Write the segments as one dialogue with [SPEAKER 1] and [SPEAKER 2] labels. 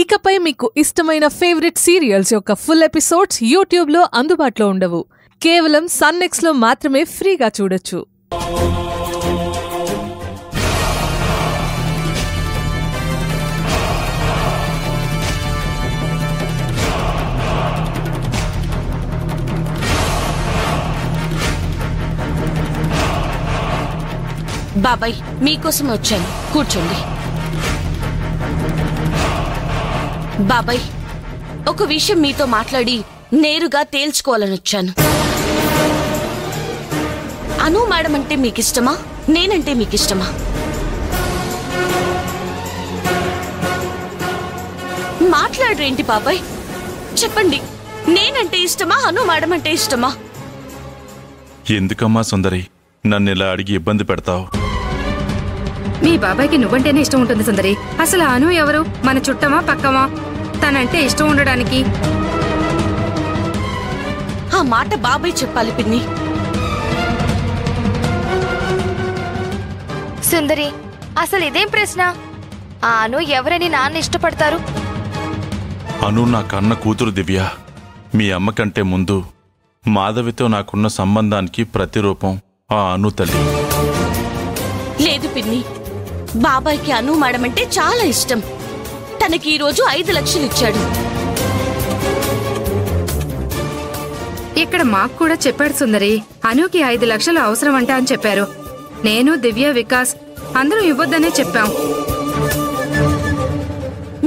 [SPEAKER 1] ఇకపై మీకు ఇష్టమైన ఫేవరెట్ సీరియల్స్ యొక్క ఫుల్ ఎపిసోడ్స్ యూట్యూబ్లో అందుబాటులో ఉండవు. కేవలం సన్నెక్స్లో మాత్రమే ఫ్రీగా చూడొచ్చు.
[SPEAKER 2] బాబాయ్, మీకోసం వచ్చాను, కూర్చోండి. బాబాయ్, ఒక విషయం మీతో మాట్లాడి నేరుగా తేల్చుకోవాలని వచ్చాను. అను మేడం అంటే మీకిష్టమా, నేనంటే మీకిష్టమా? మాట్లాడరేంటి బాబాయ్, చెప్పండి. నేనంటే ఇష్టమా, అను మేడం అంటే ఇష్టమా?
[SPEAKER 3] ఎందుకమ్మా సుందరి నన్ను ఇలా అడిగి ఇబ్బంది పెడతావు?
[SPEAKER 4] మీ బాబాయ్కి నువ్వంటేనే ఇష్టం ఉంటుంది సుందరి. అసలు అను ఎవరు? మన చుట్టమా పక్కమా? తనంటే ఇష్టం ఉండడానికి
[SPEAKER 2] ఆ మాట బాబాయ్ చెప్పాలి పిన్ని.
[SPEAKER 5] సుందరి, అసలు ఇదేం ప్రశ్న? ఆ అను ఎవరని నాన్న ఇష్టపడతారు?
[SPEAKER 3] అను నా కన్న కూతురు దివ్య. మీ అమ్మ కంటే ముందు మాధవితో నాకున్న సంబంధానికి ప్రతిరూపం ఆ అను తల్లి.
[SPEAKER 2] లేదు పిన్ని, బాబాయ్కి అను మేడం అంటే చాలా ఇష్టం. తనకి ఈరోజు 5 లక్షలు ఇచ్చాడు.
[SPEAKER 4] ఇక్కడ మాకు కూడా చెప్పాడు సుందరి. అనుకి 5 లక్షలు అవసరం అంట అని చెప్పారు. నేను, దివ్య, వికాస్ అందరూ ఇవ్వద్దనే చెప్పాం.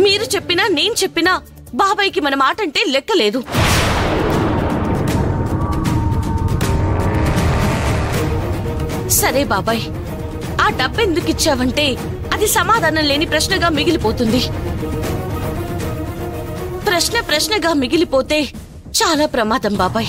[SPEAKER 2] మీరు చెప్పినా నేను చెప్పినా బాబాయ్కి మన మాట అంటే లెక్కలేదు. సరే బాబాయ్, ఆ డబ్బెందుకు ఇచ్చావంటే అది సమాధానం లేని ప్రశ్నగా మిగిలిపోతుంది. ప్రశ్నగా మిగిలిపోతే చాలా ప్రమాదం బాబాయ్.